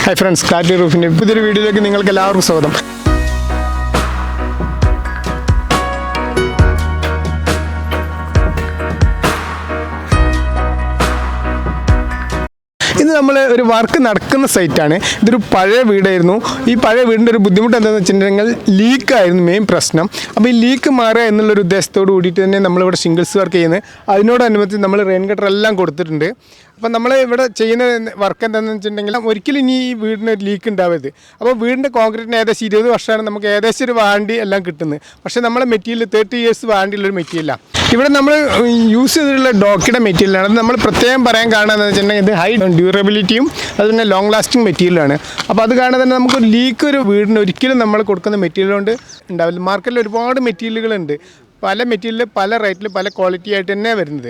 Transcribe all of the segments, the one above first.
Hi friends, കാറ്റ് റൂഫിൻ്റെ പുതിയൊരു വീഡിയോയിലേക്ക് നിങ്ങൾക്ക് എല്ലാവർക്കും സ്വാഗതം. ഇത് നമ്മൾ ഒരു വർക്ക് നടക്കുന്ന സൈറ്റാണ്. ഇതൊരു പഴയ വീടായിരുന്നു. ഈ പഴയ വീടിൻ്റെ ഒരു ബുദ്ധിമുട്ട് എന്താണെന്ന് വെച്ചിട്ടുണ്ടെങ്കിൽ ലീക്കായിരുന്നു മെയിൻ പ്രശ്നം. അപ്പോൾ ഈ ലീക്ക് മാറുക എന്നുള്ളൊരു ഉദ്ദേശത്തോട് കൂടിയിട്ട് തന്നെ നമ്മളിവിടെ ഷിംഗിൾസ് വർക്ക് ചെയ്യുന്നത്. അതിനോടനുബന്ധിച്ച് നമ്മൾ റെയിൻ ഗട്ടർ എല്ലാം കൊടുത്തിട്ടുണ്ട്. അപ്പോൾ നമ്മൾ ഇവിടെ ചെയ്യുന്ന വർക്ക് എന്താണെന്ന് വെച്ചിട്ടുണ്ടെങ്കിൽ ഒരിക്കലും ഇനി ഈ വീടിന് ഒരു ലീക്ക് ഉണ്ടാവരുത്. അപ്പോൾ വീടിൻ്റെ കോൺക്രീറ്റിന് ഏകദേശം 20 വർഷമാണ് നമുക്ക് ഏകദേശം ഒരു വാറണ്ടി എല്ലാം കിട്ടുന്നത്. പക്ഷേ നമ്മളെ മെറ്റീരിയൽ 30 years വാറണ്ടിയുള്ളൊരു മെറ്റീരിയലാണ്. ഇവിടെ നമ്മൾ യൂസ് ചെയ്തിട്ടുള്ള ഡോക്കിയുടെ മെറ്റീരിയലാണ്. അത് നമ്മൾ പ്രത്യേകം പറയാൻ കാരണം എന്താണെന്ന് വെച്ചിട്ടുണ്ടെങ്കിൽ ഇത് ഹൈ ഡ്യൂറബിലിറ്റിയും അതുപോലെ ലോങ് ലാസ്റ്റിംഗ് മെറ്റീരിയലാണ്. അപ്പോൾ അത് കാരണം തന്നെ നമുക്ക് ലീക്ക് ഒരു വീടിന് ഒരിക്കലും നമ്മൾ കൊടുക്കുന്ന മെറ്റീരിയൽ കൊണ്ട് ഉണ്ടാവില്ല. മാർക്കറ്റിൽ ഒരുപാട് മെറ്റീരിയലുകളുണ്ട്. പല മെറ്റീരിയൽ പല റേറ്റിൽ പല ക്വാളിറ്റി ആയിട്ട് തന്നെ വരുന്നത്.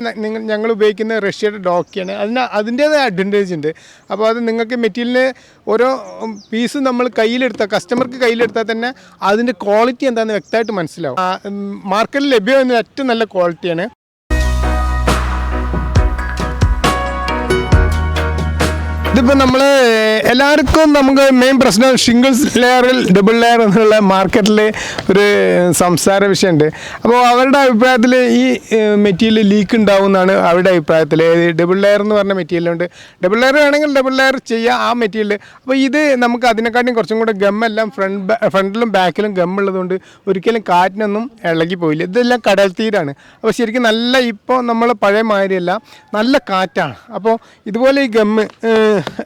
ഞങ്ങൾ ഉപയോഗിക്കുന്ന റഷ്യയുടെ ഡോക്കിയാണ്. അതിൻ്റേതായ അഡ്വാൻറ്റേജ് ഉണ്ട്. അപ്പോൾ അത് നിങ്ങൾക്ക് മെറ്റീരിയലിന് ഓരോ പീസും നമ്മൾ കയ്യിലെടുത്താൽ കസ്റ്റമർക്ക് കയ്യിലെടുത്താൽ തന്നെ അതിൻ്റെ ക്വാളിറ്റി എന്താണെന്ന് വ്യക്തമായിട്ട് മനസ്സിലാവും. മാർക്കറ്റിൽ ലഭ്യമാകുന്ന ഏറ്റവും നല്ല ക്വാളിറ്റിയാണ്. ഇതിപ്പോൾ നമ്മൾ എല്ലാവർക്കും നമുക്ക് മെയിൻ പ്രശ്നം ഷിംഗിൾസ് ലെയറിൽ ഡബിൾ ലെയർ എന്നുള്ള മാർക്കറ്റിൽ ഒരു സംസാര വിഷയമുണ്ട്. അപ്പോൾ അവരുടെ അഭിപ്രായത്തിൽ ഈ മെറ്റീരിയൽ ലീക്ക് ഉണ്ടാവുമെന്നാണ് അവരുടെ അഭിപ്രായത്തിൽ. ഡബിൾ ലെയർ എന്ന് പറഞ്ഞ മെറ്റീരിയലുണ്ട്. ഡബിൾ ലെയർ വേണമെങ്കിൽ ഡബിൾ ലെയർ ചെയ്യുക ആ മെറ്റീരിയൽ. അപ്പോൾ ഇത് നമുക്ക് അതിനെക്കാട്ടിയും കുറച്ചും കൂടെ ഗമ്മെല്ലാം ഫ്രണ്ടിലും ബാക്കിലും ഗമ്മുള്ളതുകൊണ്ട് ഒരിക്കലും കാറ്റിനൊന്നും ഇളകി പോയില്ല. ഇതെല്ലാം കടൽ തീരാണ്. അപ്പോൾ ശരിക്കും നല്ല ഇപ്പോൾ നമ്മൾ പഴയ മാതിരിയല്ല, നല്ല കാറ്റാണ്. അപ്പോൾ ഇതുപോലെ ഈ ഗമ്മ്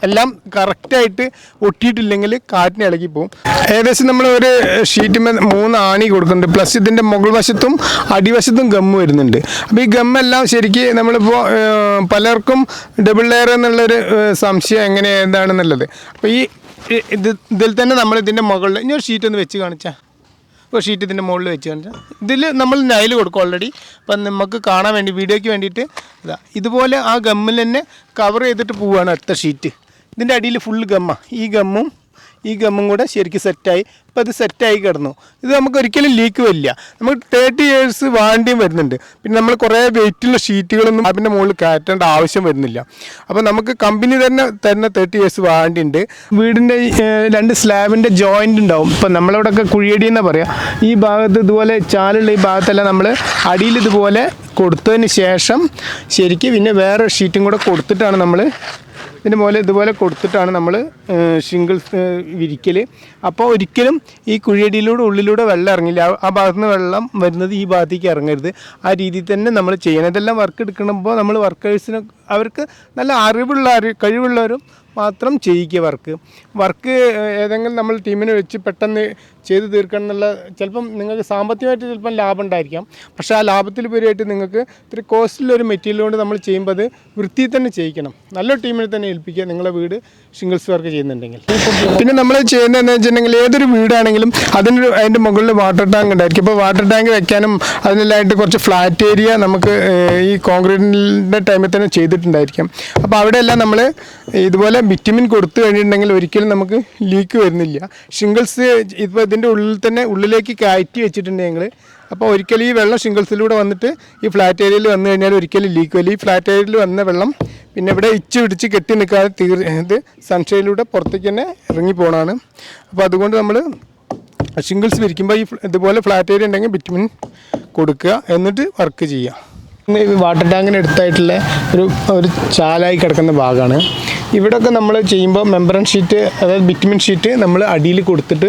എല്ലാം കറക്റ്റായിട്ട് ഒട്ടിയിട്ടില്ലെങ്കിൽ കാറ്റിന് ഇളകി പോകും. ഏകദേശം നമ്മൾ ഒരു ഷീറ്റിന്മേൽ 3 ആണി കൊടുക്കുന്നുണ്ട്. പ്ലസ് ഇതിൻ്റെ മുകൾ വശത്തും അടിവശത്തും ഗമ്മ് വരുന്നുണ്ട്. അപ്പോൾ ഈ ഗമ്മെല്ലാം ശരിക്കും നമ്മളിപ്പോൾ പലർക്കും ഡബിൾ ലെയർ എന്നുള്ളൊരു സംശയം എന്താണെന്നുള്ളത്. അപ്പോൾ ഇതിൽ തന്നെ നമ്മൾ ഇതിൻ്റെ മുകളിൽ ഇനി ഒരു ഷീറ്റ് ഒന്ന് വെച്ച് കാണിച്ചാൽ, ഇപ്പോൾ ഷീറ്റ് ഇതിൻ്റെ മുകളിൽ വെച്ച് കാണിച്ചാൽ ഇതിൽ നമ്മൾ നൈൽ കൊടുക്കും ഓൾറെഡി. അപ്പം നമുക്ക് കാണാൻ വേണ്ടി വീഡിയോയ്ക്ക് വേണ്ടിയിട്ട് ഇതുപോലെ ആ ഗമ്മിൽ തന്നെ കവർ ചെയ്തിട്ട് പോവുകയാണ് അടുത്ത ഷീറ്റ്. ഇതിൻ്റെ അടിയിൽ ഫുൾ ഗമ്മ. ഈ ഗമ്മും കൂടെ ശരിക്കും സെറ്റായി. ഇപ്പോൾ അത് സെറ്റായി കിടന്നു. ഇത് നമുക്ക് ഒരിക്കലും ലീക്ക് വരില്ല. നമുക്ക് 30 years വാറണ്ടിയും വരുന്നുണ്ട്. പിന്നെ നമ്മൾ കുറേ വെയിറ്റുള്ള ഷീറ്റുകളൊന്നും അതിൻ്റെ മുകളിൽ കയറ്റേണ്ട ആവശ്യം വരുന്നില്ല. അപ്പോൾ നമുക്ക് കമ്പനി തന്നെ 30 years വാറണ്ടി ഉണ്ട്. വീടിൻ്റെ 2 സ്ലാബിൻ്റെ ജോയിൻ്റ് ഉണ്ടാവും. ഇപ്പം നമ്മളിവിടെയൊക്കെ കുഴിയടി എന്നാണ് പറയുക. ഈ ഭാഗത്ത് ഇതുപോലെ ചാലുള്ള ഈ ഭാഗത്തെല്ലാം നമ്മൾ അടിയിൽ ഇതുപോലെ കൊടുത്തതിന് ശേഷം ശരിക്കും പിന്നെ വേറെ ഷീറ്റും കൂടെ കൊടുത്തിട്ടാണ് നമ്മൾ ഇതിൻ്റെ മുകളിൽ ഇതുപോലെ കൊടുത്തിട്ടാണ് നമ്മൾ ഷിംഗിൾസ് വിരിക്കൽ. അപ്പോൾ ഒരിക്കലും ഈ കുഴിയടിയിലൂടെ ഉള്ളിലൂടെ വെള്ളം ഇറങ്ങില്ല. ആ ഭാഗത്തു നിന്ന് വെള്ളം വരുന്നത് ഈ ഭാഗത്തേക്ക് ഇറങ്ങരുത്. ആ രീതിയിൽ തന്നെ നമ്മൾ ചെയ്യണം. ഇതെല്ലാം വർക്ക് എടുക്കുമ്പോൾ നമ്മൾ വർക്കേഴ്സിന് അവർക്ക് നല്ല കഴിവുള്ളവരും മാത്രം ചെയ്യിക്കുക. വർക്ക് ഏതെങ്കിലും നമ്മൾ ടീമിനെ വെച്ച് പെട്ടെന്ന് ചെയ്ത് തീർക്കണം എന്നുള്ള ചിലപ്പം നിങ്ങൾക്ക് സാമ്പത്തികമായിട്ട് ചിലപ്പം ലാഭം ഉണ്ടായിരിക്കാം. പക്ഷേ ആ ലാഭത്തിൽ ഉപരിയായിട്ട് നിങ്ങൾക്ക് ഇത്തിരി കോസ്റ്റിലൊരു മെറ്റീരിയൽ കൊണ്ട് നമ്മൾ ചെയ്യുമ്പോൾ അത് വൃത്തിയിൽ തന്നെ ചെയ്യിക്കണം. നല്ലൊരു ടീമിനെ തന്നെ ഏൽപ്പിക്കുക നിങ്ങളുടെ വീട് ഷിംഗിൾസ് വർക്ക് ചെയ്യുന്നുണ്ടെങ്കിൽ. പിന്നെ നമ്മൾ ചെയ്യുന്നത് എന്താണെന്ന് വെച്ചിട്ടുണ്ടെങ്കിൽ ഏതൊരു വീടാണെങ്കിലും അതിൻ്റെ മുകളിൽ വാട്ടർ ടാങ്ക് ഉണ്ടായിരിക്കും. അപ്പോൾ വാട്ടർ ടാങ്ക് വെക്കാനും അതിനെല്ലാമായിട്ട് കുറച്ച് ഫ്ലാറ്റ് ഏരിയ നമുക്ക് ഈ കോൺക്രീറ്റിൻ്റെ ടൈമിൽ തന്നെ ചെയ്തിട്ടുണ്ടായിരിക്കും. അപ്പോൾ അവിടെയെല്ലാം നമ്മൾ ഇതുപോലെ ബിറ്റുമിൻ കൊടുത്തു കഴിഞ്ഞിട്ടുണ്ടെങ്കിൽ ഒരിക്കലും നമുക്ക് ലീക്ക് വരുന്നില്ല. ഷിംഗിൾസ് ഇപ്പോൾ ഇതിൻ്റെ ഉള്ളിൽ തന്നെ ഉള്ളിലേക്ക് കയറ്റി വെച്ചിട്ടുണ്ടെങ്കിൽ അപ്പോൾ ഒരിക്കലും ഈ വെള്ളം ഷിംഗിൾസിലൂടെ വന്നിട്ട് ഈ ഫ്ലാറ്റ് ഏരിയയിൽ വന്നു കഴിഞ്ഞാൽ ഒരിക്കലും ലീക്ക് വരില്ല. ഈ ഫ്ലാറ്റ് ഏരിയയിൽ വന്ന വെള്ളം പിന്നെ ഇവിടെ പിടിച്ച് കെട്ടി നിൽക്കാതെ ഇത് സൺഷൈനിലൂടെ പുറത്തേക്ക് തന്നെ ഇറങ്ങി പോകണമാണ്. അപ്പോൾ അതുകൊണ്ട് നമ്മൾ ഷിംഗിൾസ് വിരിക്കുമ്പോൾ ഇതുപോലെ ഫ്ലാറ്റ് ഏരിയ ഉണ്ടെങ്കിൽ ബിറ്റുമിൻ കൊടുക്കുക, എന്നിട്ട് വർക്ക് ചെയ്യുക. വാട്ടർ ടാങ്കിന് അടുത്തായിട്ടുള്ള ഒരു ചാലായി കിടക്കുന്ന ഭാഗമാണ്. ഇവിടെയൊക്കെ നമ്മൾ ചെയ്യുമ്പോൾ മെമ്പറൻ ഷീറ്റ്, അതായത് ബിറ്റുമിൻ ഷീറ്റ് നമ്മൾ അടിയിൽ കൊടുത്തിട്ട്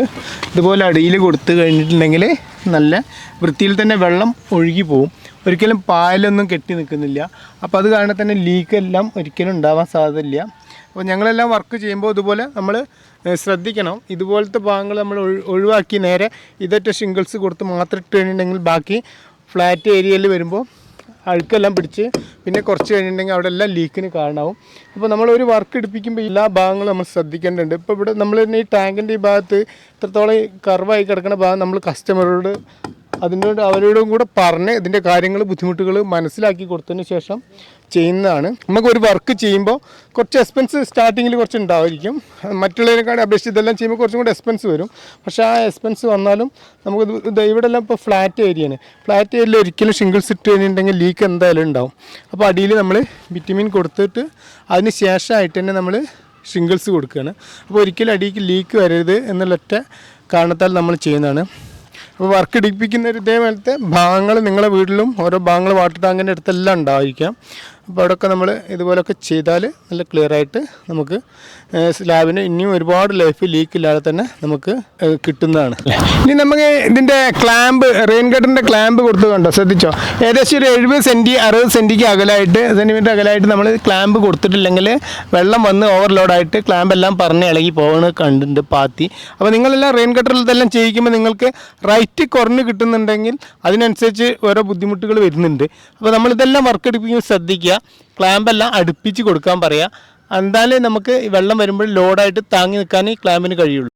ഇതുപോലെ അടിയിൽ കൊടുത്ത് കഴിഞ്ഞിട്ടുണ്ടെങ്കിൽ നല്ല വൃത്തിയിൽ തന്നെ വെള്ളം ഒഴുകി പോവും. ഒരിക്കലും പായലൊന്നും കെട്ടി നിൽക്കുന്നില്ല. അപ്പോൾ അത് കാരണം തന്നെ ലീക്കെല്ലാം ഒരിക്കലും ഉണ്ടാവാൻ സാധ്യതയില്ല. അപ്പോൾ ഞങ്ങളെല്ലാം വർക്ക് ചെയ്യുമ്പോൾ ഇതുപോലെ നമ്മൾ ശ്രദ്ധിക്കണം. ഇതുപോലത്തെ ഭാഗങ്ങൾ നമ്മൾ ഒഴിവാക്കി നേരെ ഇതൊറ്റ ഷിംഗിൾസ് കൊടുത്ത് മാത്രം ഇട്ട് കഴിഞ്ഞിട്ടുണ്ടെങ്കിൽ ബാക്കി ഫ്ലാറ്റ് ഏരിയയിൽ വരുമ്പോൾ അഴുക്കെല്ലാം പിടിച്ച് പിന്നെ കുറച്ച് കഴിഞ്ഞിട്ടുണ്ടെങ്കിൽ അവിടെ എല്ലാം ലീക്കിന് കാരണമാവും. അപ്പോൾ നമ്മളൊരു വർക്ക് എടുപ്പിക്കുമ്പോൾ എല്ലാ ഭാഗങ്ങളും നമ്മൾ ശ്രദ്ധിക്കേണ്ടതുണ്ട്. ഇപ്പോൾ ഇവിടെ നമ്മൾ തന്നെ ഈ ടാങ്കിൻ്റെ ഈ ഭാഗത്ത് ഇത്രത്തോളം കർവായി കിടക്കുന്ന ഭാഗം നമ്മൾ കസ്റ്റമറോട് അവരോടും കൂടെ പറഞ്ഞ് ഇതിൻ്റെ കാര്യങ്ങൾ ബുദ്ധിമുട്ടുകൾ മനസ്സിലാക്കി കൊടുത്തതിന് ശേഷം ചെയ്യുന്നതാണ്. നമുക്കൊരു വർക്ക് ചെയ്യുമ്പോൾ കുറച്ച് എക്സ്പെൻസ് സ്റ്റാർട്ടിങ്ങിൽ കുറച്ച് ഉണ്ടായിരിക്കും. മറ്റുള്ളതിനെക്കാളും അപേക്ഷിച്ച് ഇതെല്ലാം ചെയ്യുമ്പോൾ കുറച്ചും കൂടെ എക്സ്പെൻസ് വരും. പക്ഷേ ആ എക്സ്പെൻസ് വന്നാലും നമുക്ക് ഇവിടെ എല്ലാം ഇപ്പോൾ ഫ്ലാറ്റ് ഏരിയയാണ്. ഫ്ലാറ്റ് ഏരിയയിൽ ഒരിക്കലും ഷിംഗിൾസ് ഇട്ട് കഴിഞ്ഞിട്ടുണ്ടെങ്കിൽ ലീക്ക് എന്തായാലും ഉണ്ടാവും. അപ്പോൾ അടിയിൽ നമ്മൾ ബിറ്റുമിൻ കൊടുത്തിട്ട് അതിന് ശേഷമായിട്ട് തന്നെ നമ്മൾ ഷിംഗിൾസ് കൊടുക്കുകയാണ്. അപ്പോൾ ഒരിക്കലും അടിക്ക് ലീക്ക് വരരുത് എന്നുള്ള ഒറ്റ കാരണത്താൽ നമ്മൾ ചെയ്യുന്നതാണ്. അപ്പോൾ വർക്ക് ഇടിപ്പിക്കുന്ന ഒരു ഇതേപോലത്തെ ഭാഗങ്ങൾ നിങ്ങളുടെ വീട്ടിലും ഓരോ ഭാഗങ്ങൾ വാട്ടർ ടാങ്കിൻ്റെ അടുത്തെല്ലാം ഉണ്ടായിരിക്കാം. അപ്പോൾ അവിടെയൊക്കെ നമ്മൾ ഇതുപോലൊക്കെ ചെയ്താൽ നല്ല ക്ലിയറായിട്ട് നമുക്ക് സ്ലാബിന് ഇനിയും ഒരുപാട് ലൈഫ് ലീക്കില്ലാതെ തന്നെ നമുക്ക് കിട്ടുന്നതാണ്. ഇനി നമുക്ക് ഇതിൻ്റെ ക്ലാമ്പ്, റെയിൻ ഗട്ടറിൻ്റെ ക്ലാമ്പ് കൊടുത്ത് കണ്ടോ, ശ്രദ്ധിച്ചോ? ഏകദേശം ഒരു 70 സെൻറ്റി 60 സെൻറ്റിക്ക് സെൻറ്റിമീറ്റർ അകലായിട്ട് നമ്മൾ ക്ലാമ്പ് കൊടുത്തിട്ടില്ലെങ്കിൽ വെള്ളം വന്ന് ഓവർലോഡായിട്ട് ക്ലാമ്പ് എല്ലാം പറഞ്ഞ് ഇളകി പോകുന്നത് കണ്ടിട്ടുണ്ട് പാത്തി. അപ്പോൾ നിങ്ങളെല്ലാം റെയിൻ ഗട്ടറിൽ ഇതെല്ലാം ചെയ്യിക്കുമ്പോൾ നിങ്ങൾക്ക് റൈറ്റ് കുറഞ്ഞ് കിട്ടുന്നുണ്ടെങ്കിൽ അതിനനുസരിച്ച് ഓരോ ബുദ്ധിമുട്ടുകൾ വരുന്നുണ്ട്. അപ്പോൾ നമ്മളിതെല്ലാം വർക്ക് എടുപ്പിക്കുമ്പോൾ ശ്രദ്ധിക്കുക, ക്ലാമ്പെല്ലാം അടുപ്പിച്ച് കൊടുക്കാൻ പറയുക. എന്തായാലും നമുക്ക് വെള്ളം വരുമ്പോൾ ലോഡായിട്ട് താങ്ങി നിൽക്കാൻ ഈ ക്ലാമ്പിന് കഴിയുള്ളൂ.